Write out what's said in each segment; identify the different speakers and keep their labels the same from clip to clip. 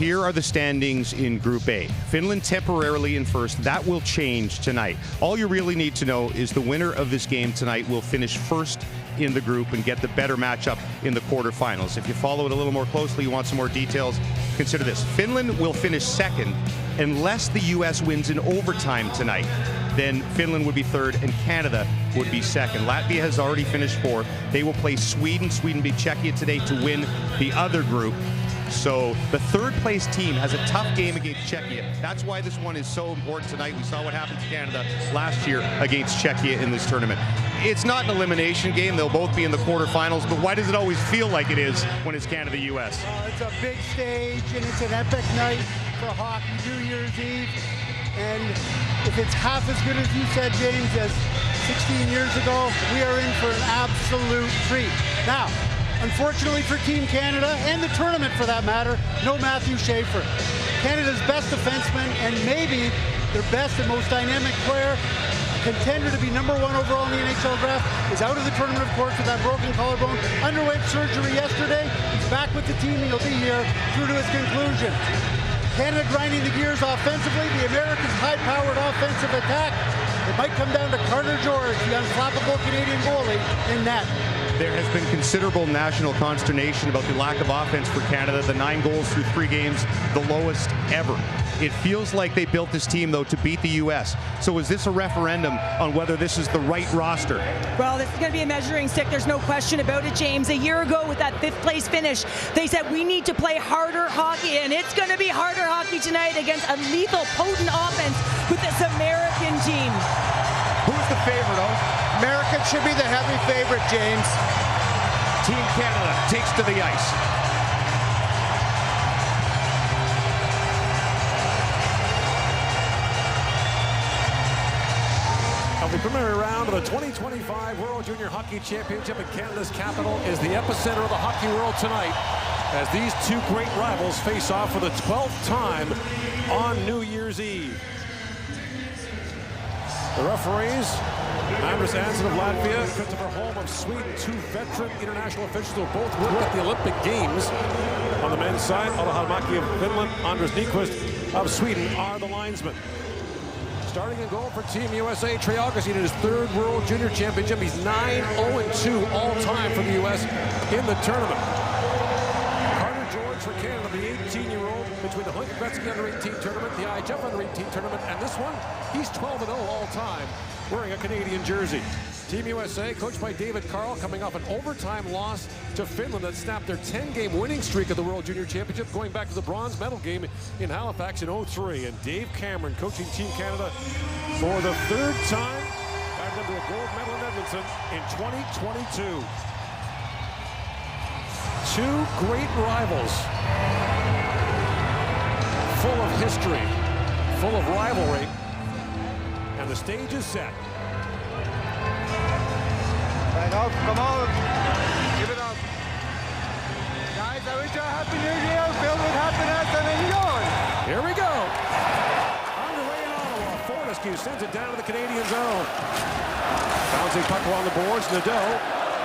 Speaker 1: here are the standings in Group A. Finland temporarily in first. That will change tonight. All you really need to know is the winner of this game tonight will finish first in the group and get the better matchup in the quarterfinals. If you follow it a little more closely, you want some more details, consider this. Finland will finish second unless the U.S. wins in overtime tonight. Then Finland would be third and Canada would be second. Latvia has already finished fourth. They will play Sweden. Sweden beat Czechia today to win the other group. So the third place team has a tough game against Czechia. That's why this one is so important tonight. We saw what happened to Canada last year against Czechia in this tournament. It's not an elimination game. They'll both be in the quarterfinals, but why does it always feel like it is when it's Canada-US?
Speaker 2: It's a big stage, and it's an epic night for hockey, New Year's Eve. And if it's half as good as you said, James, as 16 years ago, we are in for an absolute treat. Now, unfortunately for Team Canada, and the tournament for that matter, no Matthew Schaefer. Canada's best defenseman, and maybe their best and most dynamic player, contender to be #1 overall in the NHL draft, is out of the tournament, of course, with that broken collarbone. Underwent surgery yesterday. He's back with the team, and he'll be here through to his conclusion. Canada grinding the gears offensively. The Americans' high-powered offensive attack. It might come down to Carter George, the unflappable Canadian goalie, in net.
Speaker 1: There has been considerable national consternation about the lack of offense for Canada. The 9 goals through 3 games, the lowest ever. It feels like they built this team, though, to beat the U.S. So is this a referendum on whether this is the right roster?
Speaker 3: Well, this is going to be a measuring stick. There's no question about it, James. A year ago with that 5th place finish, they said we need to play harder hockey, and it's going to be harder hockey tonight against a lethal, potent offense with this American team.
Speaker 1: Who's the favorite, oh?
Speaker 2: America should be the heavy favorite, James.
Speaker 1: Team Canada takes to the ice.
Speaker 4: The preliminary round of the 2025 World Junior Hockey Championship in Canada's capital is the epicenter of the hockey world tonight as these two great rivals face off for the 12th time on New Year's Eve. The referees, Anders Hansen of Latvia, Christopher Holm of Sweden, 2 veteran international officials who both worked at the Olympic Games. On the men's side, Otto Halamaki of Finland, Anders Nyquist of Sweden are the linesmen. Starting in goal for Team USA, Trey Augustine in his 3rd World Junior Championship. He's 9-0-2 all-time for the U.S. in the tournament. Carter George for Canada, the 18-year-old, between the Hunk Gretzky Under-18 tournament, the IHF Under-18 tournament, and this one, he's 12-0 all-time, wearing a Canadian jersey. Team USA, coached by David Carl, coming off an overtime loss to Finland that snapped their 10-game winning streak at the World Junior Championship, going back to the bronze medal game in Halifax in '03. And Dave Cameron coaching Team Canada for the 3rd time, back them to a gold medal in Edmonton in 2022. 2 great rivals, full of history, full of rivalry, and the stage is set.
Speaker 2: Right up, come on. Give it up. Guys, I wish you a happy new year, filled with happiness, and enjoy.
Speaker 4: Here we go. Underway in Ottawa. Fortescue sends it down to the Canadian zone. Bouncing puck along the boards. Nadeau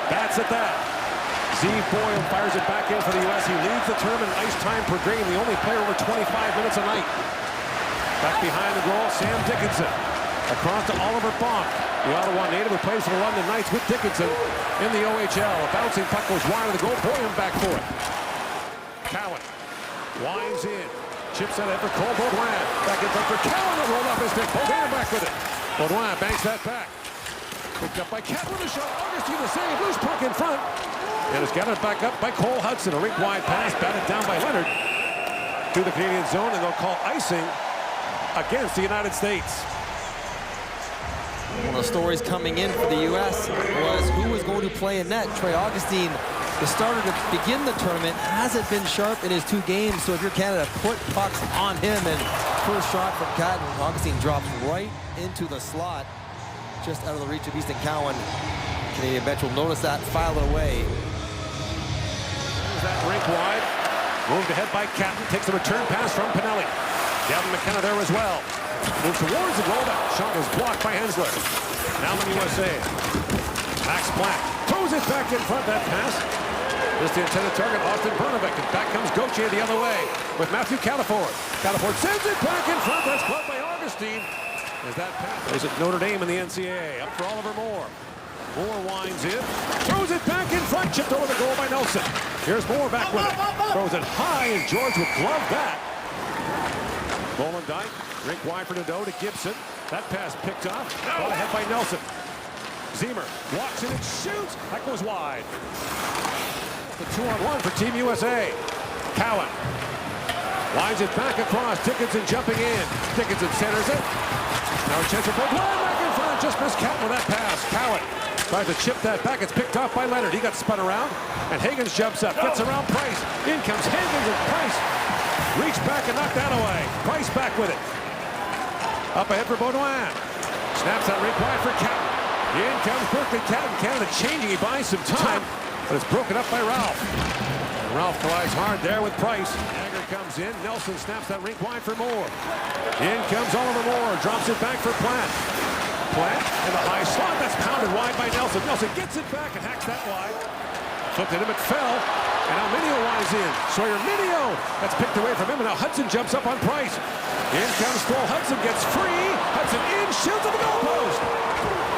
Speaker 4: bats at that. Steve Boyle fires it back in for the U.S. He leads the tournament ice time per game, the only player over 25 minutes a night. Back behind the goal, Sam Dickinson. Across to Oliver Bonk, the Ottawa native who plays for the London Knights with Dickinson in the OHL. A bouncing puck goes wide of the goal. Boyle back for it. Cowan winds in. Chips out after Cole Baudouin. Back in front for Cowan. That rolled off his stick. Baudouin back with it. Baudouin banks that back. Picked up by Cat with a shot. Augustine the save. Loose puck in front. And it's gathered back up by Cole Hutson. A rink-wide pass batted down by Leonard through the Canadian zone, and they'll call icing against the United States.
Speaker 5: One of the stories coming in for the U.S. was who was going to play in net. Trey Augustine, the starter to begin the tournament, hasn't been sharp in his 2 games. So if you're Canada, put pucks on him. And first shot from Catton, Augustine drops right into the slot, just out of the reach of Easton Cowan. Canadian bench will notice that, file it away.
Speaker 4: There's that rink wide. Moved ahead by Catton, takes the return pass from Pinelli. Gavin McKenna there as well. Moves towards the rollback. Shot is blocked by Hensler. Now in USA. Max Black throws it back in front. That pass Just the intended target, Austin Bernovic, and back comes Gauthier the other way with Matthew Cataford. Cataford sends it back in front. That's caught by Augustine. As that pass plays at Notre Dame in the NCAA. Up for Oliver Moore. Moore winds in, throws it back in front, chipped over the goal by Nelson. Here's Moore back with it. Throws it high, and George would glove that. Molendyk, rink wide for Nadeau to Gibson. That pass picked off, brought ahead by Nelson. Ziemer walks in and shoots. That goes wide. The 2-on-1 for Team USA. Cowan winds it back across. Dickinson jumping in. Dickinson centers it. Now a chance for Baudouin back in front. Just missed Cowan with that pass. Cowan tries to chip that back. It's picked off by Leonard. He got spun around. And Higgins jumps up. Gets around Price. In comes Higgins and Price. Reach back and knock that away. Price back with it. Up ahead for Baudouin. Snaps that rink wide for Cowan. In comes Berkeley Catton. Canada changing. He buys some time. But it's broken up by Ralph. And Ralph collides hard there with Price. Jagger comes in. Nelson snaps that rink wide for Moore. In comes Oliver Moore. Drops it back for Plant. Plant in the high slot. That's pounded wide by Nelson. Nelson gets it back and hacks that wide. Flipped at him. It fell. And now Minio winds in. Sawyer Minio. That's picked away from him. And now Hutson jumps up on Price. In comes Cole Hutson. Gets free. Hutson in. Shoots at the goalpost.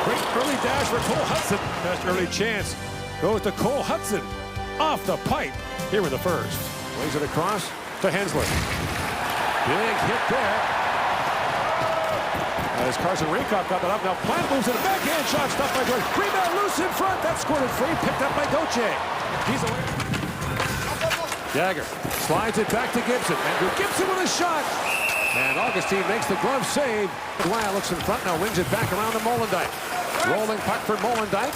Speaker 4: Great early dash for Cole Hutson. Best early chance goes to Cole Hutson off the pipe here with the first. Plays it across to Hensler. Big hit there. As Carson Rehkoff got that up. Now Plant moves in a backhand shot. Stopped by George. Rebound loose in front. That's squirted free. Picked up by Gauthier. He's away. Jagger slides it back to Gibson. Andrew Gibson with a shot. And Augustine makes the glove save. Wow, looks in front. Now wins it back around to Molendyk. Rolling puck for Molendyk.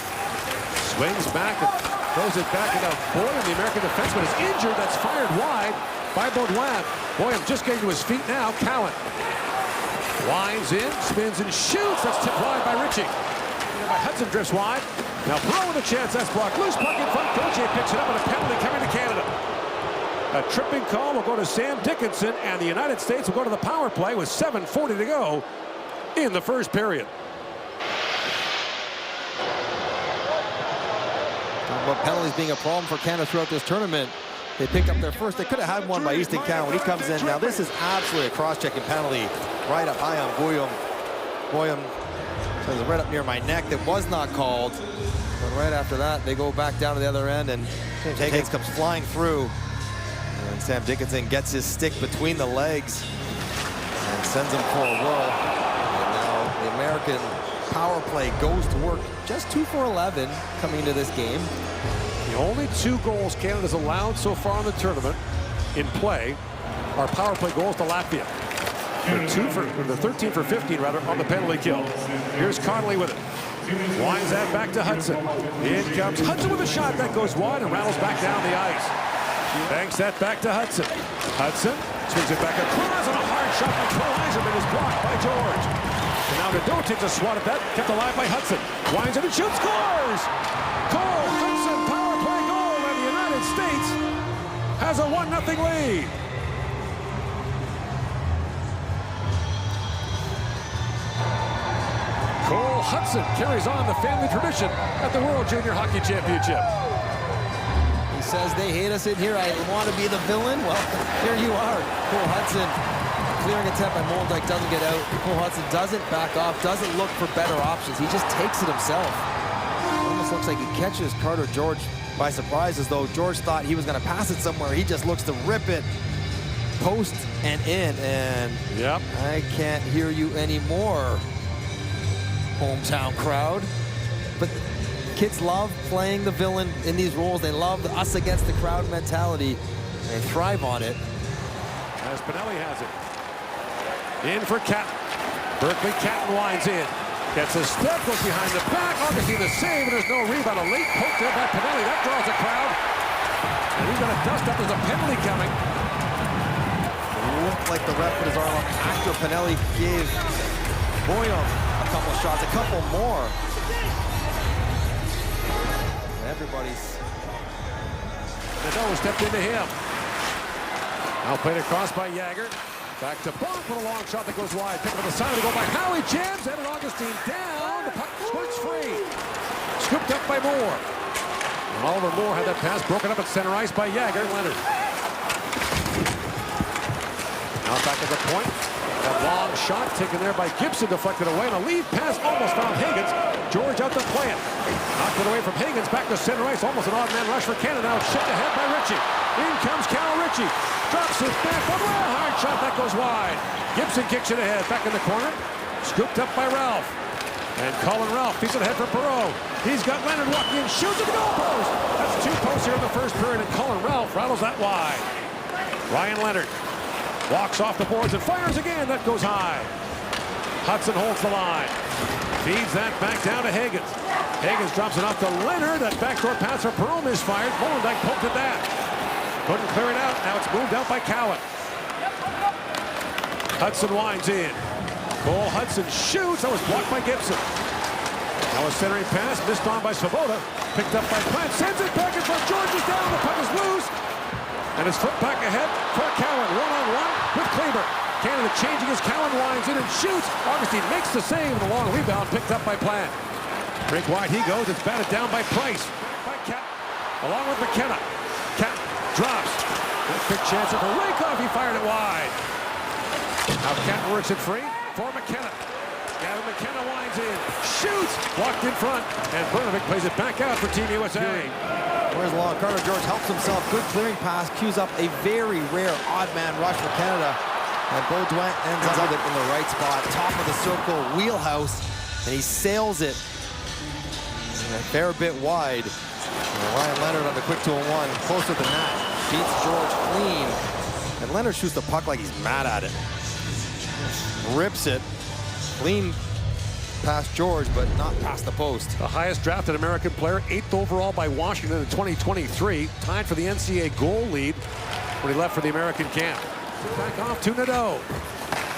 Speaker 4: Swings back and throws it back. And now Boyum, the American defenseman, is injured. That's fired wide by Baudouin. Boyum just getting to his feet now. Cowan winds in, spins and shoots. That's tipped wide by Ritchie. By Hutson drifts wide. Now Perreault with a chance. That's blocked. Loose puck in front. Gauthier picks it up and a penalty coming to Canada. A tripping call will go to Sam Dickinson, and the United States will go to the power play with 7:40 to go in the first period.
Speaker 5: But penalties being a problem for Canada throughout this tournament. They picked up their first. They could have had one by Easton Cowan when he comes in. Now this is absolutely a cross-checking penalty right up high on Boyum. Boyum says right up near my neck. That was not called. But right after that, they go back down to the other end, and Higgins comes flying through. And Sam Dickinson gets his stick between the legs and sends him for a whirl. And now the American power play goes to work. Just 2 for 11 coming into this game.
Speaker 4: The only 2 goals Canada's allowed so far in the tournament in play are power play goals to Latvia. They're 13 for 15 rather on the penalty kill. Here's Connolly with it. Winds that back to Hutson. In comes Hutson with a shot that goes wide and rattles back down the ice. Banks that back to Hutson. Hutson swings it back across, and a hard shot by Cole Eiserman is blocked by George. And now Nadeau takes a swat at that, kept alive by Hutson. Winds it and shoots, scores! Cole Hutson power play goal, and the United States has a 1-0 lead. Cole Hutson carries on the family tradition at the World Junior Hockey Championship.
Speaker 5: He says they hate us in here. I want to be the villain. Well, here you are. Cole Hutson clearing attempt by Molendyk doesn't get out. Cole Hutson doesn't back off, doesn't look for better options. He just takes it himself. It almost looks like he catches Carter George by surprise, as though George thought he was going to pass it somewhere. He just looks to rip it post and in, and
Speaker 4: yep.
Speaker 5: I can't hear you anymore, hometown crowd. But kids love playing the villain in these roles. They love the us against the crowd mentality. They thrive on it.
Speaker 4: As Pinelli has it. In for Catton. Berkeley Catton winds in. Gets a step, goes behind the back. Obviously the save, and there's no rebound. A late poke there by Pinelli. That draws a crowd. And he's going to dust up. There's a penalty coming.
Speaker 5: It looked like the ref put his arm up after Pinelli gave Boyum a couple of shots, a couple more. Everybody's...
Speaker 4: Nadeau stepped into him. Now played across by Jagger. Back to Bonk with a long shot that goes wide. Pick up the side of the goal by Howie. Jams. Evan Augustine down. The puck squirts free. Scooped up by Moore. And Oliver Moore had that pass broken up at center ice by Jagger. Leonard. Now back at the point. That long shot taken there by Gibson, deflected away. And a lead pass almost found Higgins. George out to play it. Knocked it away from Higgins. Back to center ice. Almost an odd man rush for Canada. Now it's shipped ahead by Ritchie. In comes Cal Ritchie. Drops his back. One hard shot that goes wide. Gibson kicks it ahead. Back in the corner. Scooped up by Ralph. And Colin Ralph feeds it ahead for Perreault. He's got Leonard walking in. Shoots at the goal post. That's 2 posts here in the first period. And Colin Ralph rattles that wide. Ryan Leonard walks off the boards and fires again. That goes high. Hutson holds the line. Feeds that back down to Higgins. Higgins drops it off to Leonard. That backdoor pass for Perreault misfired. Molendyk poked at that. Couldn't clear it out. Now it's moved out by Cowan. Hutson winds in. Cole Hutson shoots. That was blocked by Gibson. Now a centering pass missed on by Svoboda. Picked up by Plant. Sends it back in front. George is down. The puck is loose. And his foot back ahead for Cowan. One-on-one with Kleber. Canada changing as Cowan winds in and shoots. Augustine makes the save. And the long rebound picked up by Plant. Break wide he goes. It's batted down by Price. By Cat. Along with McKenna. Cat drops. A quick chance for Rakoff. He fired it wide. Now Cat works it free for McKenna. Gavin McKenna winds in. Shoots. Blocked in front. And Brnovik plays it back out for Team USA.
Speaker 5: Where's long? Carter George helps himself. Good clearing pass. Cues up a very rare odd man rush for Canada. And Baudouin ends up with it in the right spot. Top of the circle, wheelhouse. And he sails it a fair bit wide. And Ryan Leonard on the quick 2-on-1. Closer than that. Beats George clean. And Leonard shoots the puck like he's mad at it. Rips it. Clean past George, but not past the post.
Speaker 4: The highest drafted American player, 8th overall by Washington in 2023. Tied for the NCAA goal lead when he left for the American camp. Back off to Nadeau.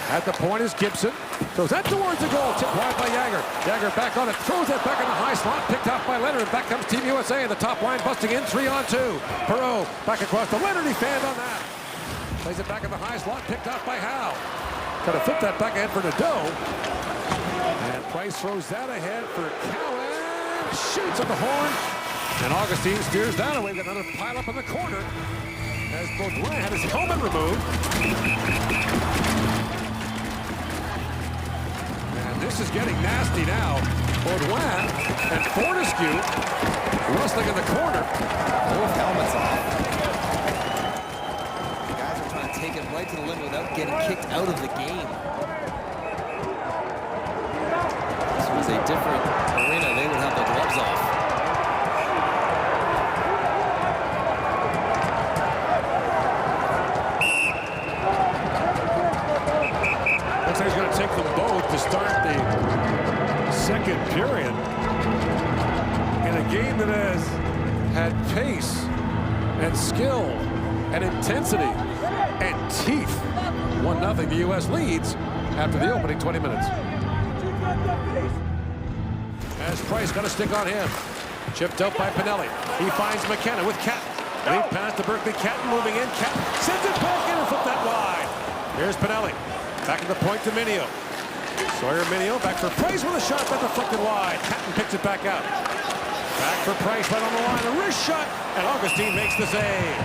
Speaker 4: At the point is Gibson. Throws that towards the goal. Tipped wide by Jagger. Jagger back on it. Throws it back in the high slot. Picked off by Leonard. And back comes Team USA. And the top line busting in 3-on-2. Perreault back across to Leonard. He fanned on that. Plays it back in the high slot. Picked off by Howe. Got to flip that back ahead for Nadeau. And Price throws that ahead for Cowan. Shoots at the horn. And Augustine steers that away. Got another pile up in the corner. As Baudouin had his helmet removed. And this is getting nasty now. Baudouin and Fortescue wrestling in the corner.
Speaker 5: Both helmets off. The guys are trying to take it right to the limit without getting kicked out of the game. This was a different arena. They would have the gloves off.
Speaker 4: Looks like he's going to take them both to start the second period in a game that has had pace and skill and intensity and teeth. 1-0, the U.S. leads after the opening 20 minutes. As Price got a stick on him. Chipped out by Pinelli. He finds McKenna with Cat. Lead pass to Berkeley. Cat moving in. Cat sends it back in and flip that wide. Here's Pinelli. Back at the point to Minio. Sawyer Minio back for Price with a shot that deflected wide. Catton picks it back out. Back for Price right on the line. A wrist shot. And Augustine makes the save.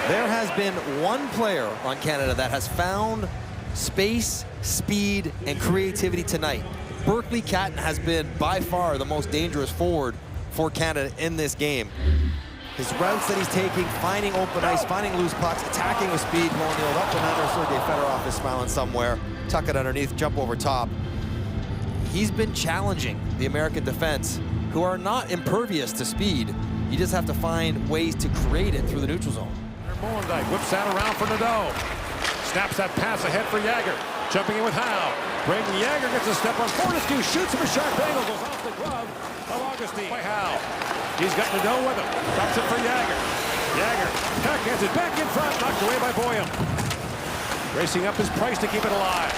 Speaker 5: There has been one player on Canada that has found space, speed, and creativity tonight. Berkeley Catton has been by far the most dangerous forward for Canada in this game. His routes that he's taking, finding open ice, finding loose pucks, attacking with speed, going the old up and under. Sergei Fedorov is smiling somewhere. Tuck it underneath, jump over top. He's been challenging the American defense, who are not impervious to speed. You just have to find ways to create it through the neutral zone.
Speaker 4: Molendyk whips that around for Nadeau. Snaps that pass ahead for Jagger. Jumping in with Howe. Braden Jagger gets a step on Fortescue. Shoots him a sharp angle. Goes off the glove of Augustine by Howe. He's got Nadeau with him. Drops it for Jagger. Jagger backhands it back in front. Knocked away by Boyum. Racing up his Price to keep it alive.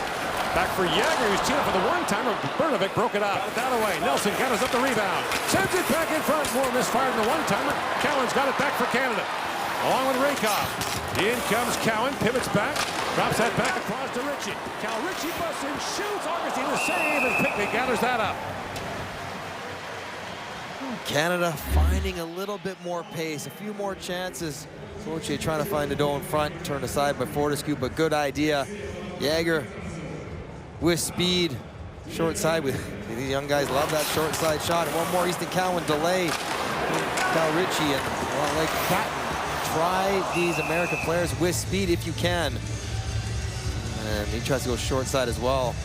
Speaker 4: Back for Jagger, who's teeing up for the one-timer. Brnovik broke it up. Got it that away. Nelson gathers up the rebound. Sends it back in front. More misfired than the one-timer. Cowan's got it back for Canada. Along with Rakoff. In comes Cowan. Pivots back. Drops that back across to Ritchie. Cal Ritchie busts in, shoots. Augustine the save, and Pickney gathers that up.
Speaker 5: Canada finding a little bit more pace, a few more chances. Gauthier trying to find Nadeau in front, turned aside by Fortescue, but good idea. Jagger with speed, short side. With these young guys love that short side shot. And one more, Easton Cowan delay. Cal Ritchie and like Patton. Try these American players with speed if you can. And he tries to go short side as well.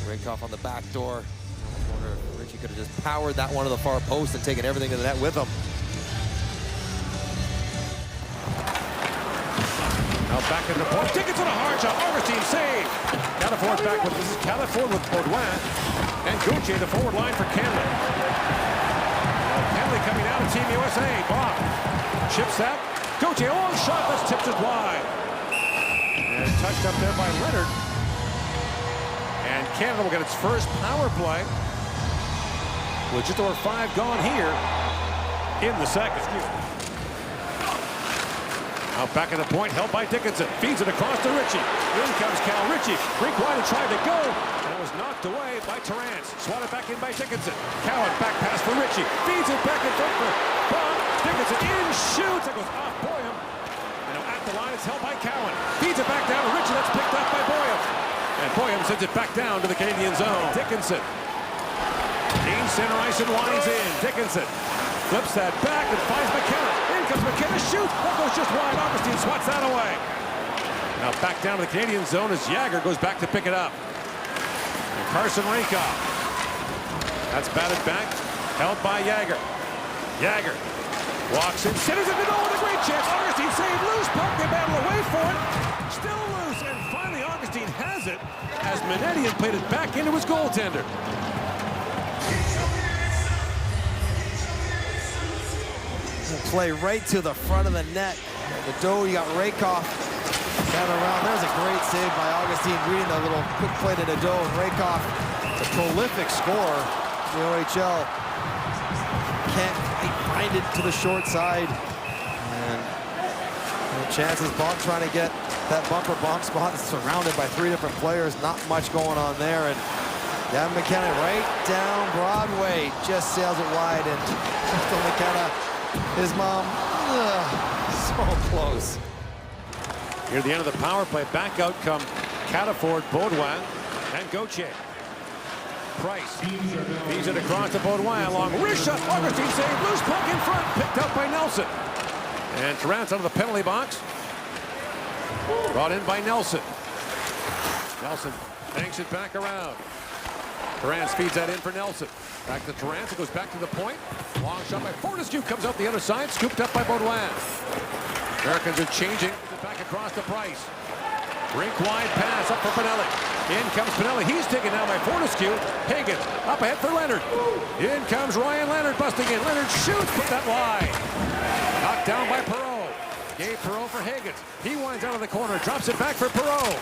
Speaker 5: Rakoff on the back door. Ritchie could have just powered that one to the far post and taken everything to the net with him.
Speaker 4: Now back at the point. Dickinson, a hard shot. Augustine save. Cataford's back with this is Cataford with Baudouin and Gauthier, the forward line for Canada. Penalty coming out of Team USA. Bob chips that. Gauthier, long shot. That's tipped it wide. And touched up there by Leonard. And Canada will get its first power play with just over 5 gone here in the second. Now back at the point, held by Dickinson. Feeds it across to Ritchie. In comes Cal Ritchie. Rink wide and tried to go. And it was knocked away by Terrance. Swatted back in by Dickinson. Cowan back pass for Ritchie. Feeds it back in front for Bob. Dickinson in, shoots. It goes off Boyum. And now at the line, it's held by Cowan. Feeds it back down to Ritchie. That's picked up by Boyum. And Boyum sends it back down to the Canadian zone. Dickinson. Gains center ice and winds in. Dickinson flips that back and finds McKenna. In comes McKenna, shoots. That goes just wide. Augustine swats that away. Now back down to the Canadian zone as Jagger goes back to pick it up. And Carson Rakoff. That's batted back. Held by Jagger. Jagger walks in. Centers it. Nadeau with a great chance. Augustine saved. Loose puck. They battle away for it. Still loose. And finally Augustine has it as Minetti has played it back into his goaltender.
Speaker 5: Play right to the front of the net. Nadeau, you got Rakoff down around. There's a great save by Augustine, reading the little quick play to Nadeau. And Rakoff, a prolific scorer in the OHL, can't quite find it to the short side. And chances, Bob trying to get that bumper bomb spot, surrounded by 3 different players. Not much going on there. And Gavin McKenna right down Broadway, just sails it wide. And Crystal McKenna, his mom, so close.
Speaker 4: Near the end of the power play, back out come Cataford, Baudouin, and Gauthier. Price feeds it across to Baudouin along wrist shot. Augustine save, loose puck in front, picked up by Nelson. And Terrance out of the penalty box. Brought in by Nelson. Nelson banks it back around. Terrance feeds that in for Nelson. Back to Terrance, it goes back to the point. Long shot by Fortescue, comes out the other side, scooped up by Baudouin. Americans are changing, back across to Price. Rink wide pass up for Pinelli. In comes Pinelli, he's taken down by Fortescue. Higgins up ahead for Leonard. In comes Ryan Leonard busting in. Leonard shoots, put that wide. Knocked down by Perreault. Gave Perreault for Higgins. He winds out of the corner, drops it back for Perreault.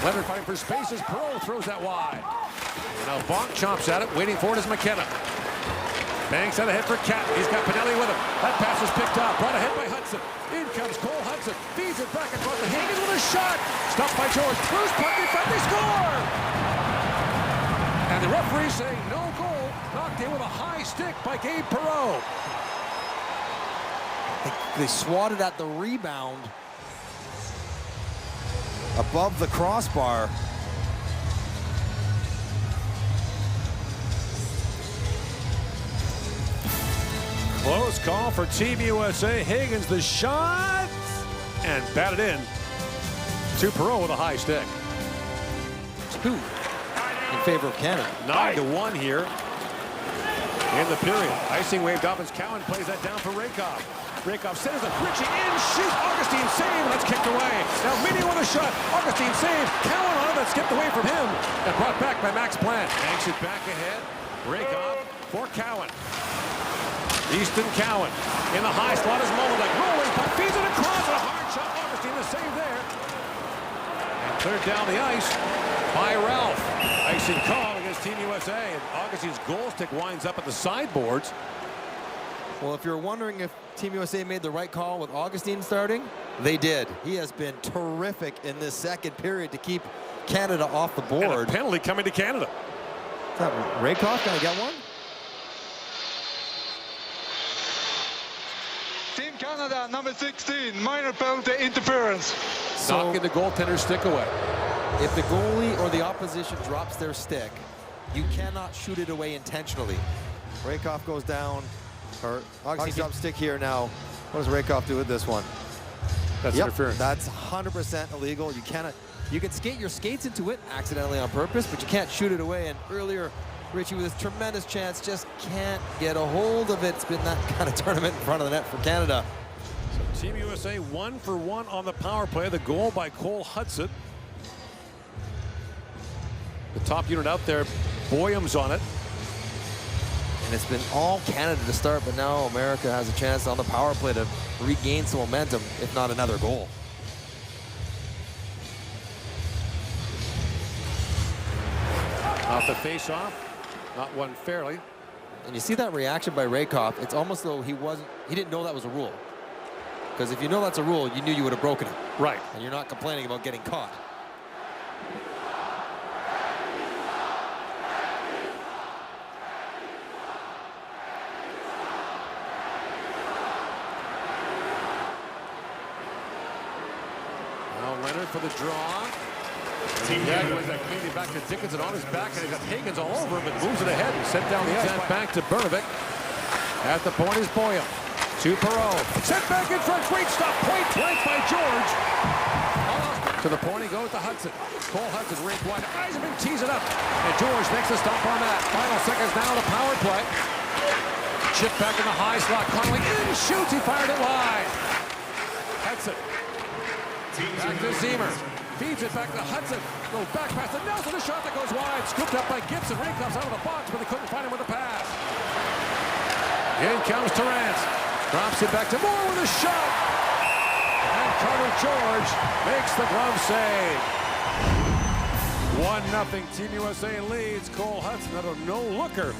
Speaker 4: Leonard fighting for space as Perreault throws that wide. Now Bonk chomps at it, waiting for it is McKenna. Banks out ahead for Cat. He's got Pinelli with him. That pass is picked up, brought ahead by Hutson. In comes Cole Hutson. Feeds it back across the Higgins with a shot. Stopped by George. Loose puck in front, they score! And the referee saying no goal. Knocked in with a high stick by Gabe Perreault.
Speaker 5: They swatted at the rebound above the crossbar.
Speaker 4: Close call for Team USA. Higgins the shot and batted in to Perreault with a high stick.
Speaker 5: 2 in favor of Canada.
Speaker 4: 9-1 here in the period. Icing waved off as Cowan plays that down for Rakoff. Rakoff centers it. Ritchie in, shoots. Augustine save. That's kicked away. Now Minnie with a shot. Augustine save. Cowan on it. That's skipped away from him and brought back by Max Plant. Banks it back ahead. Rakoff for Cowan. Easton Cowan in the high slot is Molodek. Rolling puck, feeds it across, and a hard shot. Augustine the save there. And cleared down the ice by Ralph. Icing call against Team USA. And Augustine's goal stick winds up at the sideboards.
Speaker 5: Well, if you're wondering if Team USA made the right call with Augustine starting, they did. He has been terrific in this second period to keep Canada off the board.
Speaker 4: And a penalty coming to Canada.
Speaker 5: Is that Rakoff going to get one?
Speaker 6: Canada, number 16, minor penalty interference.
Speaker 5: So,
Speaker 4: knocking the goaltender's stick away.
Speaker 5: if the goalie or the opposition drops their stick, you cannot shoot it away intentionally. Rakoff goes down, or Augustine drops stick here now. What does Rakoff do with this one?
Speaker 4: That's interference.
Speaker 5: That's 100% illegal. You cannot. You can skate your skates into it accidentally on purpose, but you can't shoot it away. And earlier, Richie with his tremendous chance just can't get a hold of it. It's been that kind of tournament in front of the net for Canada.
Speaker 4: So Team USA 1 for 1 on the power play. The goal by Cole Hutson. The top unit out there, Boyum's on it.
Speaker 5: And it's been all Canada to start, but now America has a chance on the power play to regain some momentum, if not another goal.
Speaker 4: Off the face-off, not won fairly.
Speaker 5: And you see that reaction by Rakoff. It's almost though he didn't know that was a rule. Because if you know that's a rule, you knew you would have broken it.
Speaker 4: Right.
Speaker 5: And you're not complaining about getting caught.
Speaker 4: Now Leonard for the draw. Jaguars that cleanly back to Dickinson on his back, and he's got Higgins all over him, but moves it ahead and sent down the ice. Back to Bernovic. At the point is Boyum. To Perreault. Sent back in front. Great stop. Point blank by George. To the point he goes to Hutson. Cole Hutson rink wide. Eiserman tees it up. And George makes the stop on that. Final seconds now to power play. Chip back in the high slot. Connolly in, shoots. He fired it wide. Hutson. Back to Ziemer. Feeds it back to Hutson. Goes back past the Nelson. A shot that goes wide. Scooped up by Gibson. Rakoff's out of the box, but they couldn't find him with the pass. In comes Terrence. Drops it back to Moore with a shot. And Carter George makes the glove save. 1-0 Team USA leads. Cole Hutson, another no-looker.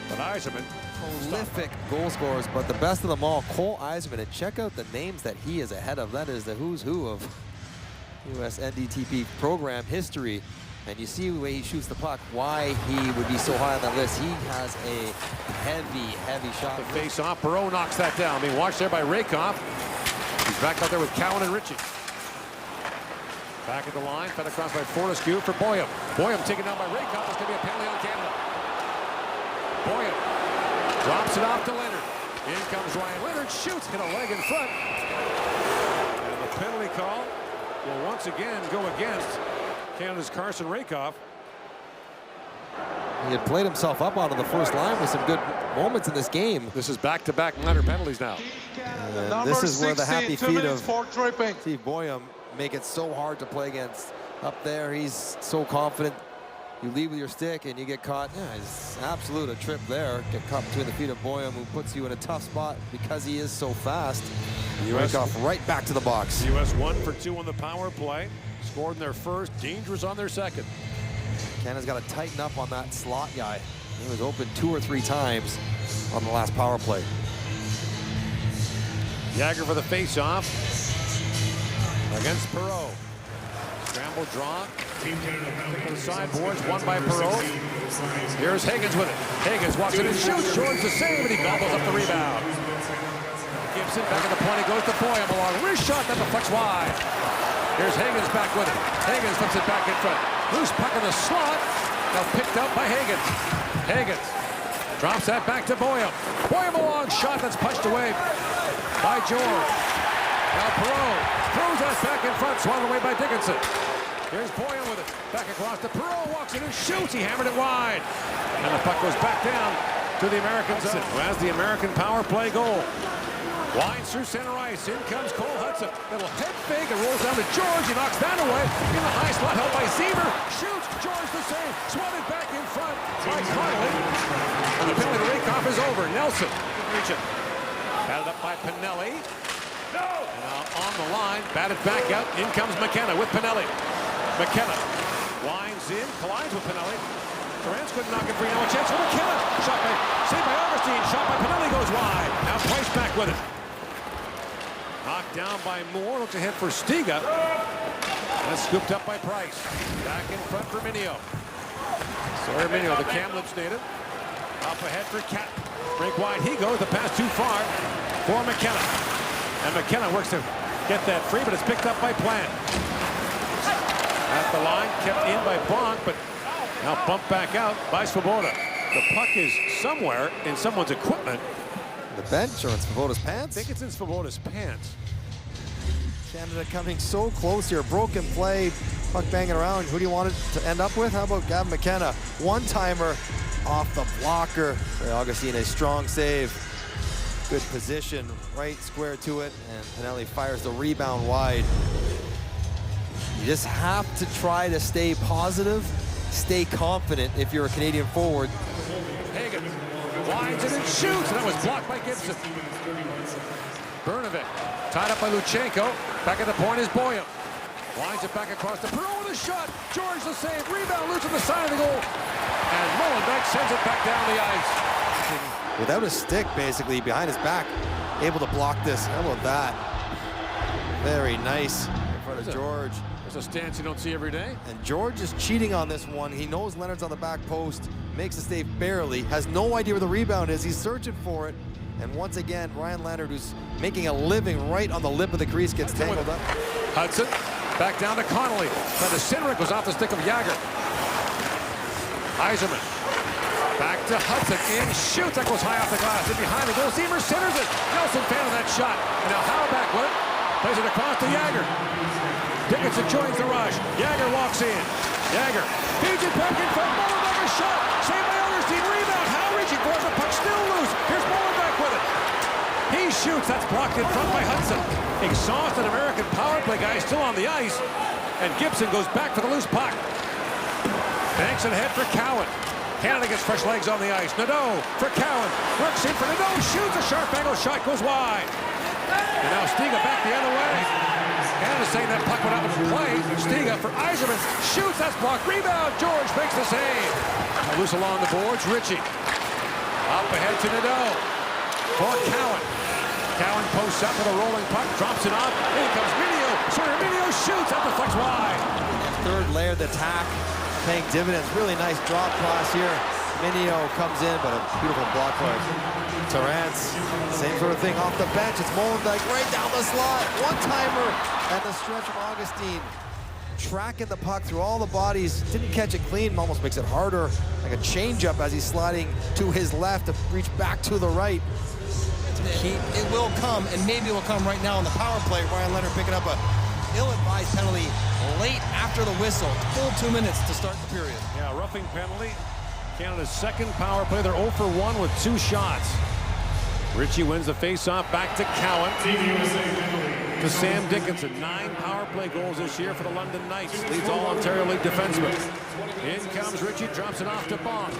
Speaker 4: But Eiserman.
Speaker 5: Prolific goal scorers, but the best of them all, Cole Eiserman. And check out the names that he is ahead of. That is the who's who of U.S. NDTP program history. And you see the way he shoots the puck, why he would be so high on that list. He has a heavy shot.
Speaker 4: The face-off, Perreault knocks that down. Being watched there by Rakoff. He's back out there with Cowan and Ritchie. Back at the line, fed across by Fortescue for Boyum. Boyum taken down by Rakoff. It's going to be a penalty on Canada. Boyum drops it off to Leonard. In comes Ryan Leonard, shoots, hit a leg in front. And the penalty call will once again go against Canada's Carson Rakoff.
Speaker 5: He had played himself up onto the first line with some good moments in this game.
Speaker 4: This is back-to-back Leonard penalties now.
Speaker 5: And this is where the happy feet of
Speaker 6: tripping.
Speaker 5: Steve Boyum make it so hard to play against. Up there, he's so confident. You lead with your stick and you get caught. Yeah, it's absolute a trip there. Get caught between the feet of Boyum, who puts you in a tough spot because he is so fast. Rakoff right back to the box.
Speaker 4: The U.S. 1 for 2 on the power play. Scored in their first, dangerous on their second.
Speaker 5: Canada's got to tighten up on that slot guy. He was open 2 or 3 times on the last power play.
Speaker 4: Jagger for the face-off against Perreault. Scramble draw. To the sideboards, won by Perreault. Here's Higgins with it. Higgins walks in and shoots. George the save, and he gobbles up the rebound. Gibson back at the point. He goes to Boyum along. Wrist shot that deflects wide. Here's Higgins back with it. Higgins flips it back in front. Loose puck in the slot. Now picked up by Higgins. Higgins drops that back to Boyum. Boyum a long shot that's punched away by George. Now Perreault throws that back in front, swung away by Dickinson. Here's Boyum with it. Back across to Perreault, walks in and shoots. He hammered it wide. And the puck goes back down to the American zone, who has the American power play goal. Winds through center ice. In comes Cole Hutson. Little head fake and rolls down to George. He knocks that away. In the high slot, held by Ziemer. Shoots. George the save. Swatted back in front by Connolly. And the penalty to Rakoff is over. Nelson can reach it. Batted up by Pinelli. Now on the line. Batted back out. In comes McKenna with Pinelli. McKenna winds in. Collides with Pinelli. Terrence couldn't knock it free. Now a chance for McKenna. Shot by, saved by Augustine. Shot by Pinelli goes wide. Now Price back with it. Knocked down by Moore. Looks ahead for Stiga. That's scooped up by Price. Back in front for Minio. Sorry, Minio, the Kamloops native. Up ahead for Cat. Break wide he goes. The pass too far for McKenna. And McKenna works to get that free, but it's picked up by Plant. At the line, kept in by Bonk, but now bumped back out by Svoboda. The puck is somewhere in someone's equipment.
Speaker 5: The bench or in Svoboda's
Speaker 4: I
Speaker 5: pants?
Speaker 4: think it's in Svoboda's pants.
Speaker 5: Canada coming so close here. Broken play, puck banging around. Who do you want it to end up with? How about Gavin McKenna? One-timer off the blocker. Augustine, a strong save. Good position, right square to it, and Pinelli fires the rebound wide. You just have to try to stay positive, stay confident if you're a Canadian forward.
Speaker 4: Hagen winds it and shoots, and that was blocked by Gibson. Bernovic tied up by Luchenko. Back at the point is Boyum. Winds it back across the Perot with a shot. George the save. Rebound loose on the side of the goal. And Molenbeek sends it back down the ice.
Speaker 5: Without a stick, basically, behind his back, able to block this. How about that? Very nice in front of George.
Speaker 4: There's a stance you don't see every day.
Speaker 5: And George is cheating on this one. He knows Leonard's on the back post, makes the save barely, has no idea where the rebound is. He's searching for it. And once again, Ryan Leonard, who's making a living right on the lip of the crease, gets tangled up.
Speaker 4: Hutson back down to Connolly. But the Sinrick was off the stick of Jagger. Eiserman back to Hutson. In shoots. That goes high off the glass. And behind the goal, Seamer centers it. Nelson fan of that shot. And now Howe back with it. Plays it across to Jagger. Dickinson joins the rush. Jagger walks in. Jagger feeds it back in front. Molenbeek a shot. Saved by Augustine. Rebound. Howe reaching for it. The puck still loose. Here's Molenbeek with it. He shoots. That's blocked in front by Hutson. Exhausted American power play guy still on the ice. And Gibson goes back for the loose puck. Banks it ahead for Cowan. Canada gets fresh legs on the ice. Nadeau for Cowan. Works in for Nadeau. Shoots a sharp angle shot. Goes wide. And now Stiga back the other way. Canada's saying that puck went out of play. Stiga for Eiserman. Shoots. That's blocked. Rebound. George makes the save. Loose along the boards. Ritchie. Up ahead to Nadeau. For Cowan. Cowan posts up with a rolling puck. Drops it off. In comes Minio. Serra Minio shoots. That deflects wide.
Speaker 5: Third layered attack, paying dividends. Really nice drop pass here. Minio comes in, but a beautiful block by Terrance. Same sort of thing off the bench. It's Molenbeek right down the slot. One-timer at the stretch from Augustine. Tracking the puck through all the bodies. Didn't catch it clean. Almost makes it harder. Like a change-up as he's sliding to his left to reach back to the right.
Speaker 7: It will come, and maybe it will come right now on the power play. Ryan Leonard picking up a ill-advised penalty late after the whistle. Full 2 minutes to start the period.
Speaker 4: Yeah, roughing penalty. Canada's second power play. They're 0 for 1 with 2 shots. Ritchie wins the face-off back to Cowan. To Sam Dickinson. 9 power play goals this year for the London Knights. Leads all Ontario League defensemen. In comes Ritchie, drops it off to Bonk.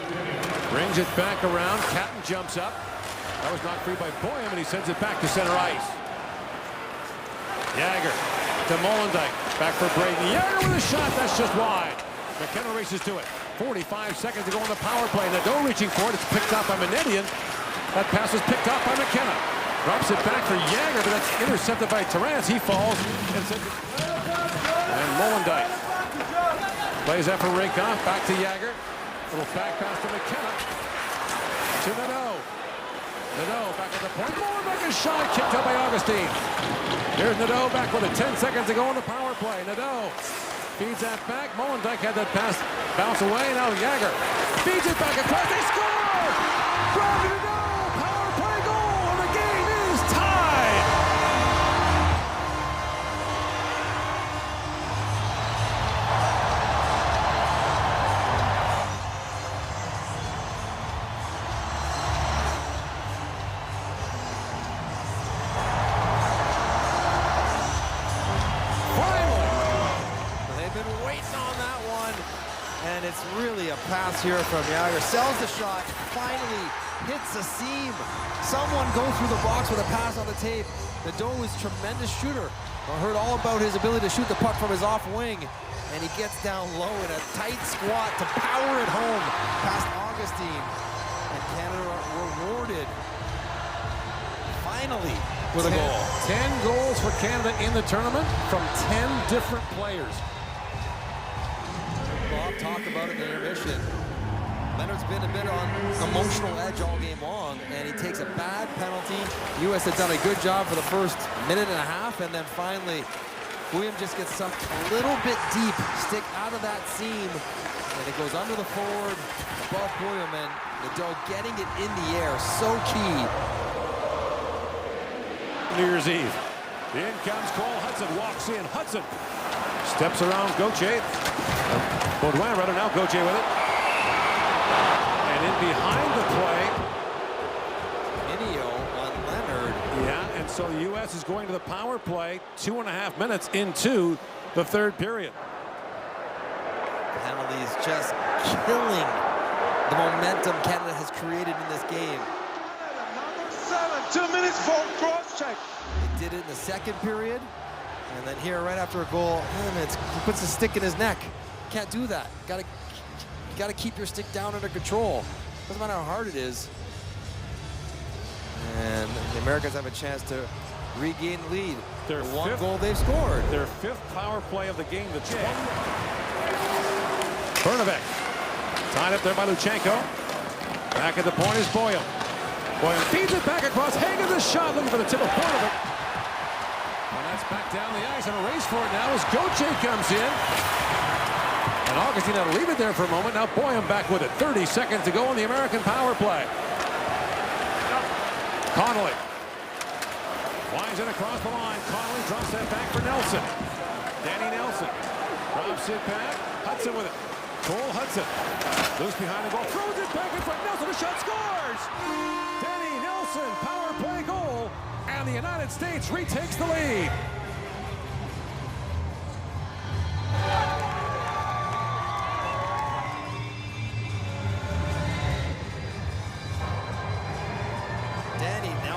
Speaker 4: Brings it back around. Catton jumps up. That was knocked free by Boyum, and he sends it back to center ice. Jagger to Molenbeek. Back for Braden. Jagger with a shot. That's just wide. McKenna races to it. 45 seconds to go on the power play. Nadeau reaching for it. It's picked up by Manedian. That pass is picked up by McKenna. Drops it back for Jagger, but that's intercepted by Terrance. He falls and sends it. And Molenbeek plays that for Rakoff. Back to Jagger. Little back pass to McKenna. To Nadeau. Nadeau back at the point. Molenbeek a shot kicked up by Augustine. Here's Nadeau back with it. 10 seconds to go on the power play. Nadeau feeds that back. Molenbeek had that pass bounce away. Now Jagger feeds it back across. They score! Brandon Nadeau, power play goal, and the game is tied.
Speaker 5: And it's really a pass here from Jagger. Sells the shot, finally hits a seam. Someone go through the box with a pass on the tape. Nadeau is a tremendous shooter. I heard all about his ability to shoot the puck from his off wing. And he gets down low in a tight squat to power it home past Augustine. And Canada rewarded, finally, with a goal.
Speaker 4: 10 goals for Canada in the tournament from 10 different players.
Speaker 5: Bob talked about it in the intermission. Leonard's been a bit on emotional edge all game long, and he takes a bad penalty, U.S. had done a good job for the first minute and a half, and then finally, William just gets sucked a little bit deep, stick out of that seam, and it goes under the forward, above William, and Nadeau getting it in the air, so key.
Speaker 4: New Year's Eve. In comes Cole Hutson, walks in. Hutson steps around Gauthier. Baudouin rather now, Gauthier with it. And in behind the play,
Speaker 5: On Leonard.
Speaker 4: yeah, and so the U.S. is going to the power play 2.5 minutes into the third period.
Speaker 5: Penalties just killing the momentum Canada has created in this game.
Speaker 6: Number 7, 2 minutes for cross check.
Speaker 5: They did it in the second period, and then here right after a goal, he puts a stick in his neck. Can't do that. You gotta keep your stick down under control. Doesn't matter how hard it is. And the Americans have a chance to regain the lead.
Speaker 4: Their
Speaker 5: The one
Speaker 4: fifth-
Speaker 5: goal they've scored.
Speaker 4: Their 5th power play of the game, the 20th. Bernovec tied up there by Luchenko. Back at the point is Boyle. Boyle feeds it back across. Hagen the shot, looking for the tip of Bernovec. And that's back down the ice, and a race for it now as Gauthier comes in. And Augustine had to leave it there for a moment. Now Boyle back with it. 30 seconds to go on the American power play. Connolly winds it across the line. Connolly drops that back for Nelson. Danny Nelson drops it back. Hutson with it. Cole Hutson loose behind the goal. Throws it back in front. Nelson, a shot, scores! Danny Nelson, power play goal. And the United States retakes the lead.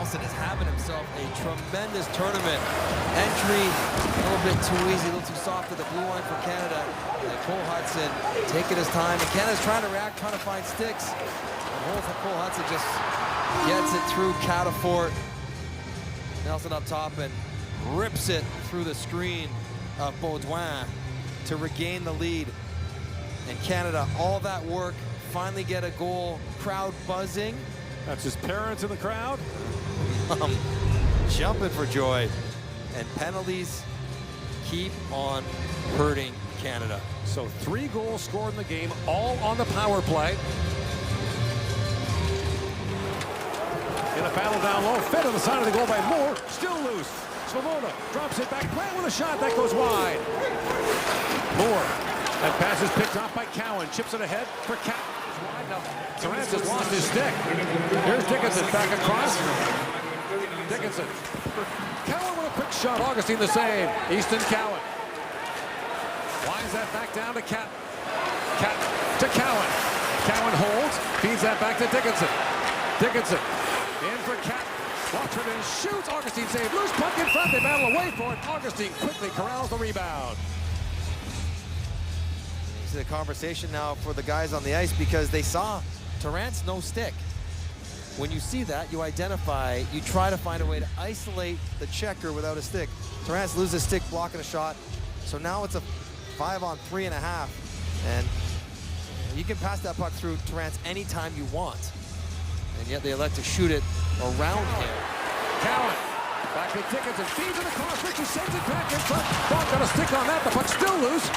Speaker 5: Is having himself a tremendous tournament. Entry a little bit too easy, a little too soft to the blue line for Canada. And Cole Hutson taking his time, and Canada's trying to react, trying to find sticks. And Cole Hutson just gets it through Catafort. Nelson up top and rips it through the screen of Baudouin to regain the lead. And Canada, all that work, finally get a goal. Crowd buzzing.
Speaker 4: That's his parents in the crowd.
Speaker 5: Jumping for joy, and penalties keep on hurting Canada.
Speaker 4: So 3 goals scored in the game, all on the power play. In a battle down low, fed on the side of the goal by Moore, still loose. Svoboda drops it back, Grant with a shot, that goes wide. Moore, that pass is picked off by Cowan, chips it ahead for Cat. Terrence has lost his stick. Here's Dickinson back across. Dickinson. Cowan with a quick shot. Augustine the save. Easton Cowan. Winds that back down to Cat. Cat to Cowan. Cowan holds. Feeds that back to Dickinson. Dickinson in for Cat. Watford and shoots. Augustine save. Loose puck in front. They battle away for it. Augustine quickly corrals the rebound.
Speaker 5: The conversation now for the guys on the ice, because they saw Terrence no stick. When you see that, you identify, you try to find a way to isolate the checker without a stick. Terrence loses stick blocking a shot, so now it's a 5-on-3.5, and you can pass that puck through Terrence anytime you want, and yet they elect to shoot it around him.
Speaker 4: Cowan back to Dickinson, feeds it across. Ritchie sends it back in front. Ball got a stick on that. The puck's still loose.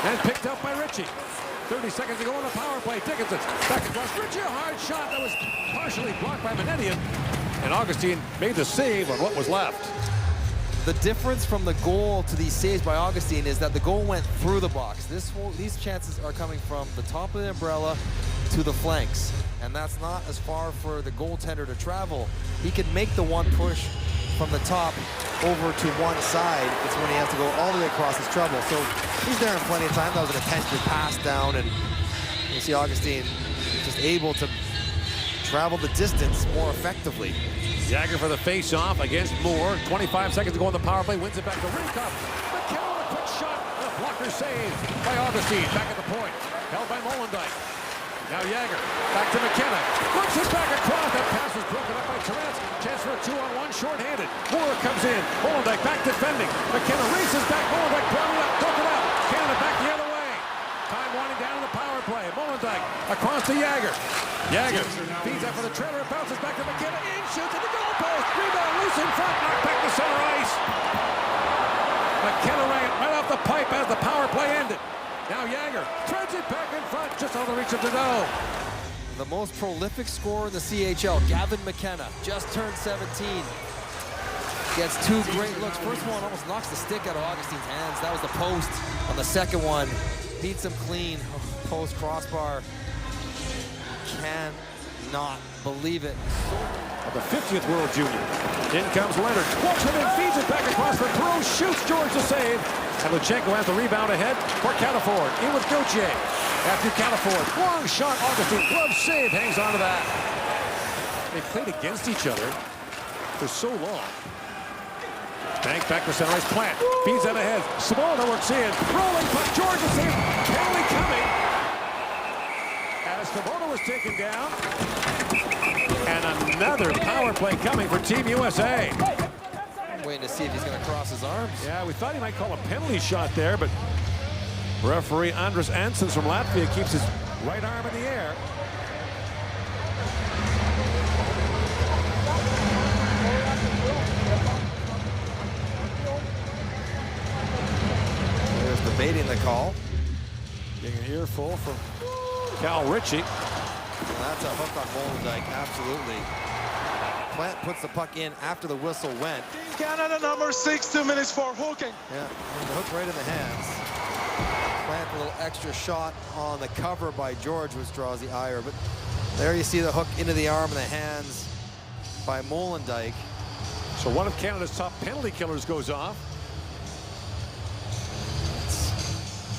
Speaker 4: And picked up by Ritchie. 30 seconds to go on the power play. Dickinson back across. Ritchie, a hard shot that was partially blocked by Menedian. And Augustine made the save on what was left.
Speaker 5: The difference from the goal to these saves by Augustine is that the goal went through the box. These chances are coming from the top of the umbrella to the flanks. And that's not as far for the goaltender to travel. He can make the one push from the top over to one side. It's when he has to go all the way across his trouble. So he's there in plenty of time. That was an intentional pass down, and you see Augustine just able to travel the distance more effectively.
Speaker 4: Jagger for the face-off against Moore. 25 seconds to go on the power play. Wins it back to Rinkoff. McKenna with a quick shot and a blocker save by Augustine. Back at the point. Held by Molendyk. Now Jagger back to McKenna. Works it back across. That pass was broken up by Terrence. Chance for a 2-on-1 shorthanded. Moore comes in. Molendyk back defending. McKenna races back. Molendyk brought it up. Broke it up. Canada back the other way. Time winding down in the power play. Molendyk across to Jagger. Jagger feeds out for the trailer. Bounces back to McKenna. In, shoots at the goalpost. Rebound. Loose in front, knocked back to center ice. McKenna ran right off the pipe as the power play ended. Now Jagger threads it back in front, just out of the reach of Nadeau.
Speaker 5: The most prolific scorer in the CHL, Gavin McKenna, just turned 17. Gets two great looks. First one almost knocks the stick out of Augustine's hands. That was the post. On the second one, beats him clean. Post crossbar. Cannot believe it.
Speaker 4: Of the 50th World Junior. In comes Leonard. Walks it in, feeds it back across for Perot. Shoots George to save. And Luchenko has the rebound ahead for Cataford. In with Gauthier. After Cataford. Long shot. Augustine. Glove save. Hangs on to that. They played against each other for so long. Bank back to center ice. Plant. Feeds out ahead. Smolna works in. Rolling puck. George to save. Penalty coming. As Smolna was taken down. And another power play coming for Team USA.
Speaker 5: Waiting to see if he's going to cross his arms.
Speaker 4: Yeah, we thought he might call a penalty shot there, but referee Andres Ansons from Latvia keeps his right arm in the air.
Speaker 5: There's debating the call.
Speaker 4: Getting an earful from Cal Ritchie.
Speaker 5: That's a hook on Molendyk, absolutely. Plant puts the puck in after the whistle went.
Speaker 6: Canada number 6, 2 minutes for hooking.
Speaker 5: Yeah, and the hook right in the hands. Plant a little extra shot on the cover by George, which draws the ire. But there you see the hook into the arm and the hands by Molendyk.
Speaker 4: So one of Canada's top penalty killers goes off.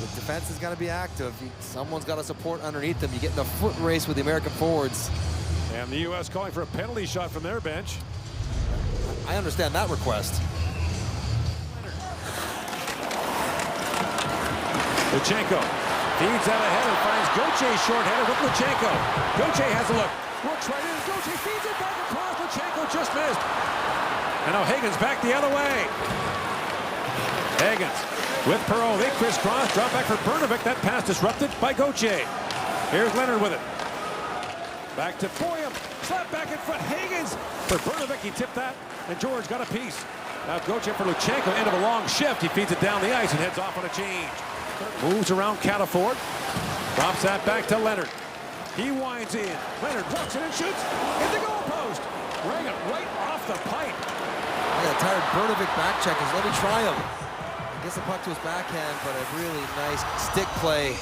Speaker 5: The defense is going to be active. Someone's got to support underneath them. You get in a foot race with the American forwards.
Speaker 4: And the U.S. calling for a penalty shot from their bench.
Speaker 5: I understand that request.
Speaker 4: Luchenko feeds out ahead and finds Gauthier short-handed with Luchenko. Gauthier has a look. Looks right in. Gauthier feeds it back across. Luchenko just missed. And now Hagen's back the other way. Hagen's with Perot. They crisscross. Drop back for Brnovic. That pass disrupted by Gauthier. Here's Leonard with it. Back to Boyum. Slap back in front. Hagens for Brnovic. He tipped that. And George got a piece. Now Gauthier for Luchenko. End of a long shift. He feeds it down the ice and heads off on a change. Moves around Cataford. Drops that back to Leonard. He winds in. Leonard walks it and shoots. Hit the goal post. Reagan right off the pipe.
Speaker 5: I got tired Brnovic back checkers. Let me try him. Gets the puck to his backhand, but a really nice stick play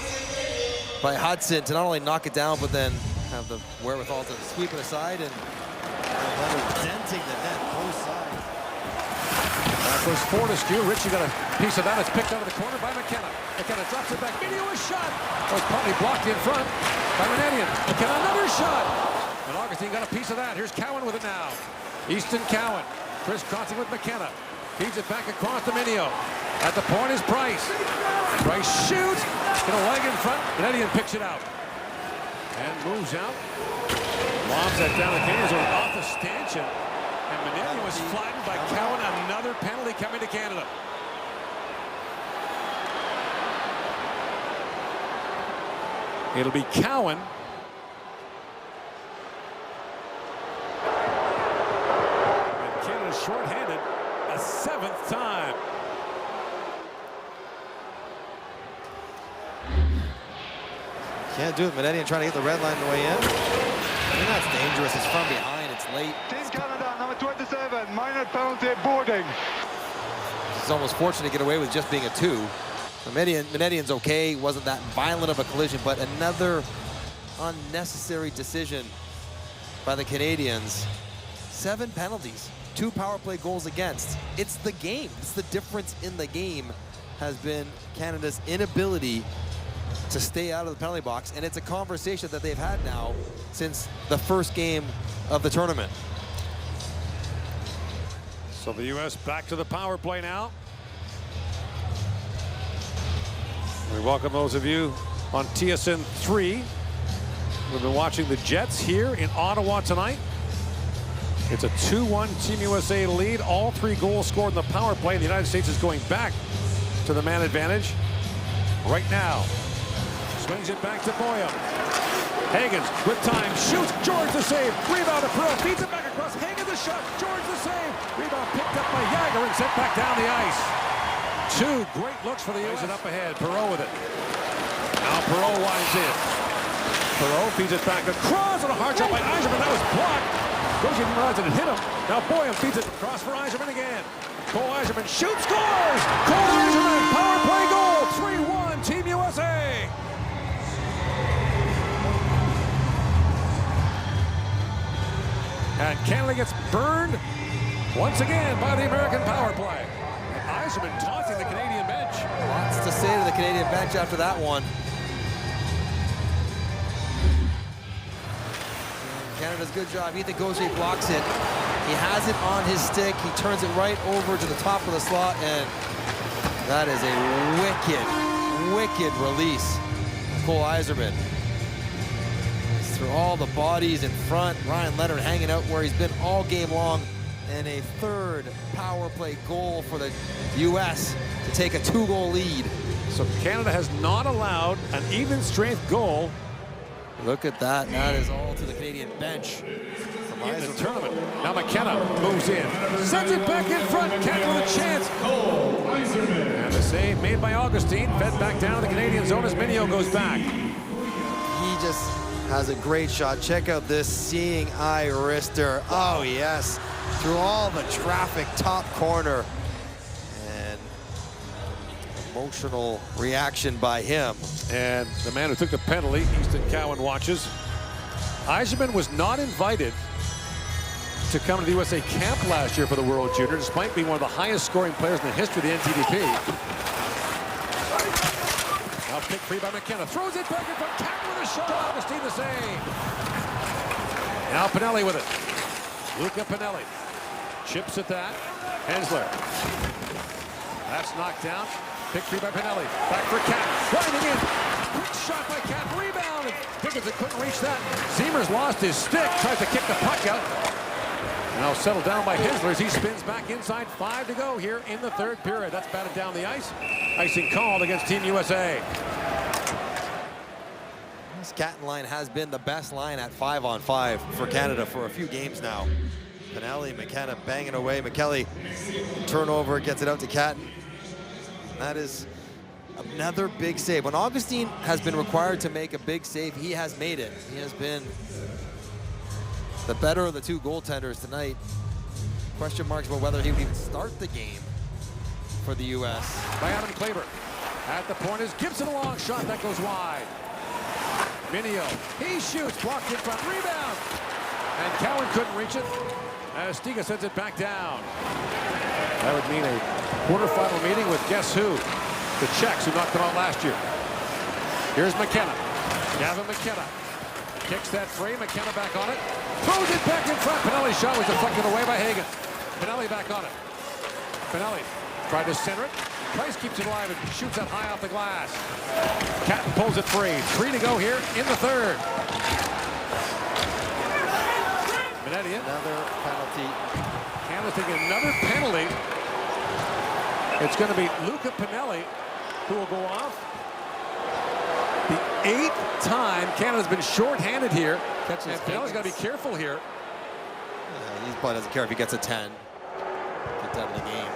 Speaker 5: by Hutson to not only knock it down, but then have the wherewithal to sweep it aside and Leonard denting the net both sides.
Speaker 4: That goes Fortescue. Ritchie got a piece of that. It's picked out of the corner by McKenna. McKenna drops it back. Video a shot. That was partly blocked in front by Renedian. McKenna another shot. And Augustine got a piece of that. Here's Cowan with it now. Easton Cowan. Crisscrossing with McKenna. Feeds it back across to Minio. At the point is Price. Price shoots. Get a leg in front. Renedian picks it out. And moves out. Lobs that down the Canadians are off the stanchion. And Menendez was flattened by Cowan. Another penalty coming to Canada. It'll be Cowan. And Canada's shorthanded a 7th time.
Speaker 5: Can't do it. Menendez trying to get the red line on the way in. I mean, that's dangerous. It's from behind. It's late.
Speaker 6: Team Canada, number 27, minor penalty boarding.
Speaker 5: It's almost fortunate to get away with just being a 2. Menedian's okay. Wasn't that violent of a collision, but another unnecessary decision by the Canadians. 7 penalties, 2 power play goals against. It's the game. It's the difference in the game has been Canada's inability to stay out of the penalty box, and it's a conversation that they've had now since the first game of the tournament.
Speaker 4: So the U.S. back to the power play now. We welcome those of you on TSN 3. We've been watching the Jets here in Ottawa tonight. It's a 2-1 Team USA lead. All 3 goals scored in the power play. The United States is going back to the man advantage right now. Swings it back to Boyum. Hagens with time, shoots, George the save, rebound to Perot, feeds it back across, Hagens the shot. George the save. Rebound picked up by Jagger and sent back down the ice. Two great looks for the U.S. It up ahead. Perreault with it. Now Perreault winds in. Perreault feeds it back across on a hard shot by Eiserman. That was blocked. Goes in runs and it hit him. Now Boyle feeds it across for Eiserman again. Cole Eiserman shoots, scores! Cole Eiserman, power play goal. 3-1, Team USA. And Canada gets burned once again by the American power play. And Eiserman taunting the Canadian bench.
Speaker 5: Lots to say to the Canadian bench after that one. Canada's good job. Ethan Gauthier blocks it. He has it on his stick. He turns it right over to the top of the slot, and that is a wicked release. Cole Eiserman. Through all the bodies in front. Ryan Leonard hanging out where he's been all game long. And a third power play goal for the U.S. to take a 2-goal lead.
Speaker 4: So Canada has not allowed an even strength goal.
Speaker 5: Look at that. That is all to the Canadian bench.
Speaker 4: In the tournament. Now McKenna moves in. Sends it back in front. Canada with a chance. And the save made by Augustine. Fed back down to the Canadian zone as Minio goes back.
Speaker 5: He just has a great shot. Check out this seeing eye wrister. Oh, yes. Through all the traffic, top corner. And emotional reaction by him.
Speaker 4: And the man who took the penalty, Easton Cowan watches. Eiserman was not invited to come to the USA camp last year for the World Junior, despite being one of the highest scoring players in the history of the NTDP. Now picked free by McKenna. Throws it back in front. Cat with a shot. Augustine the save. Now Pinelli with it. Luca Pinelli. Chips at that. Hensler. That's knocked down. Picked free by Pinelli. Back for Cat. Riding in. Quick shot by Cat. Rebound. Higginson couldn't reach that. Zemer's lost his stick. Tries to kick the puck out. Now settled down by Hensler as he spins back inside. 5 to go here in the third period. That's batted down the ice. Icing called against Team USA.
Speaker 5: This Catton line has been the best line at 5-on-5 for Canada for a few games now. Pinelli, McKenna banging away. McKelly turnover, gets it out to Catton. That is another big save. When Augustine has been required to make a big save, he has made it. He has been the better of the two goaltenders tonight. Question marks about whether he would even start the game for the U.S.
Speaker 4: By Adam Kleber. At the point is Gibson, a long shot that goes wide. Minio, he shoots, blocked in front, rebound. And Cowan couldn't reach it. As Stiga sends it back down. That would mean a quarterfinal meeting with guess who? The Czechs who knocked them out last year. Here's McKenna. Gavin McKenna. Kicks that free. McKenna back on it. Throws it back in front. Pinelli's shot was deflected away by Hagen. Pinelli back on it. Pinelli tried to center it. Price keeps it alive and shoots that high off the glass. Catton pulls it free. 3 to go here in the third. Minetti.
Speaker 5: Another penalty.
Speaker 4: Canada's taking another penalty. It's going to be Luca Pinelli who will go off. The 8th time Canada's been shorthanded here. And Pinelli's got to be careful here.
Speaker 5: He probably doesn't care if he gets a 10. Gets out of the game.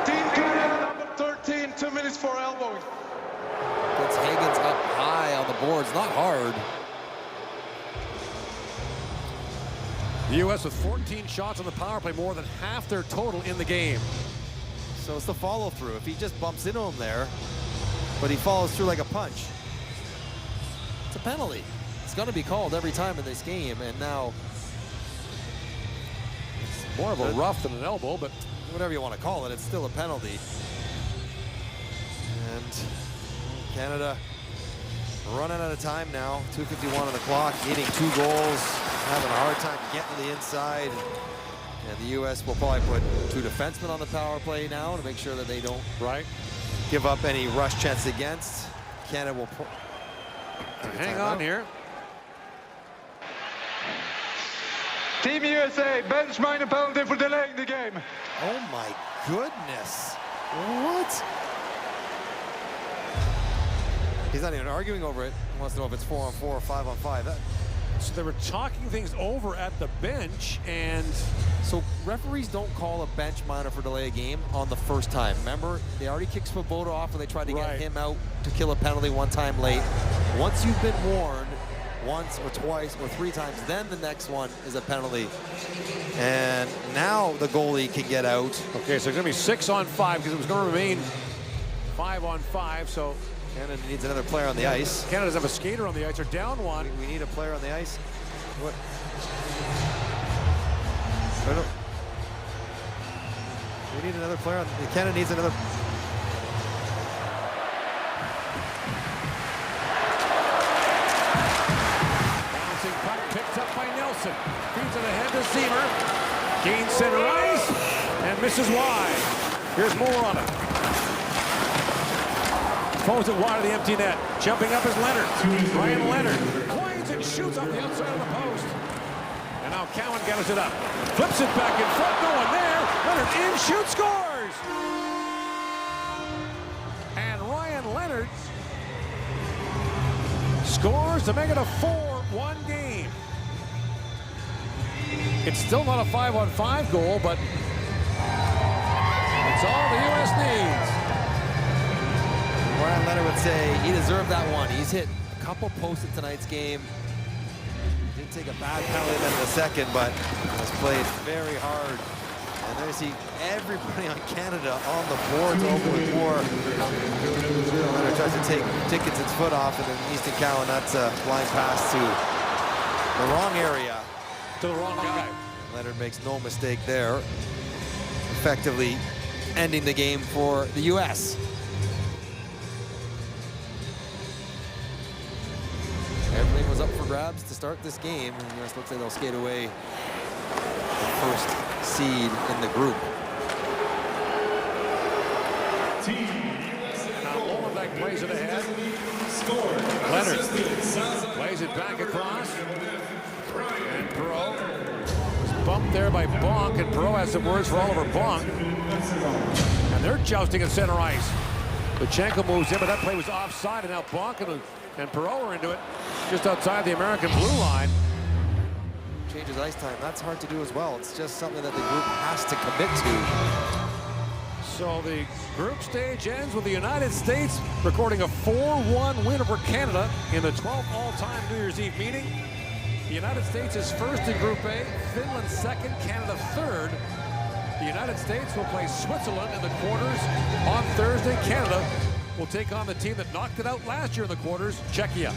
Speaker 6: Team Canada number 13, 2 minutes for elbowing.
Speaker 5: Gets Higgins up high on the boards, not hard.
Speaker 4: The U.S. with 14 shots on the power play, more than half their total in the game.
Speaker 5: So it's the follow through. If he just bumps into him there, but he follows through like a punch, it's a penalty. It's going to be called every time in this game, and now
Speaker 4: it's more of a rough than an elbow, but
Speaker 5: whatever you want to call it, it's still a penalty. And Canada running out of time now. 2:51 on the clock, needing 2 goals, having a hard time getting to the inside. And the U.S. will probably put 2 defensemen on the power play now to make sure that they don't give up any rush chance against. Canada will
Speaker 4: hang on here.
Speaker 6: Team USA, bench minor penalty for delaying the game.
Speaker 5: Oh my goodness. What? He's not even arguing over it. He wants to know if it's 4-on-4 or 5-on-5.
Speaker 4: So they were talking things over at the bench, and
Speaker 5: so referees don't call a bench minor for delay a game on the first time. Remember, they already kicked Svoboda off when they tried to get him out to kill a penalty one time late. Once you've been warned once or twice or 3 times, then the next one is a penalty. And now the goalie can get out.
Speaker 4: Okay, so it's going to be 6 on 5 because it was going to remain 5 on 5. So
Speaker 5: Canada needs another player on the ice.
Speaker 4: Canada doesn't have a skater on the ice. They're down 1.
Speaker 5: We need a player on the ice. What? We need another player on. Canada needs another.
Speaker 4: Bouncing puck picked up by Nelson. Feeds it ahead to Ziemer. Gains center ice and misses wide. Here's more on it. Throws it wide of the empty net. Jumping up is Leonard. Ryan Leonard quiets and shoots off the outside of the post. And now Cowan gathers it up. Flips it back in front. No one there. Leonard in, shoots, scores. And Ryan Leonard scores to make it a 4-1 game. It's still not a 5-on-5 goal, but it's all the U.S. needs.
Speaker 5: Ryan Leonard would say he deserved that one. He's hit a couple posts in tonight's game. Didn't take a bad penalty then in the second, but has played very hard. And there you see everybody on Canada on the boards over with more. Leonard tries to take Dickinson's foot off, and then Easton Cowan, that's a blind pass to the wrong area.
Speaker 4: To the wrong guy.
Speaker 5: Leonard makes no mistake there, effectively ending the game for the U.S. Everything was up for grabs to start this game, and the U.S. looks like they'll skate away the first seed in the group.
Speaker 4: Now Leonard plays it ahead. Leonard plays it back across. And Perreault was bumped there by Bonk, and Perreault has some words for Oliver Bonk. And they're jousting at center ice. Lutsenko moves in, but that play was offside, and now Bonk and Perreault are into it just outside the American blue line.
Speaker 5: Changes ice time. That's hard to do as well. It's just something that the group has to commit to.
Speaker 4: So the group stage ends with the United States recording a 4-1 win over Canada in the 12th all-time New Year's Eve meeting. The United States is first in Group A, Finland second, Canada third. The United States will play Switzerland in the quarters on Thursday. Canada will take on the team that knocked it out last year in the quarters, Czechia.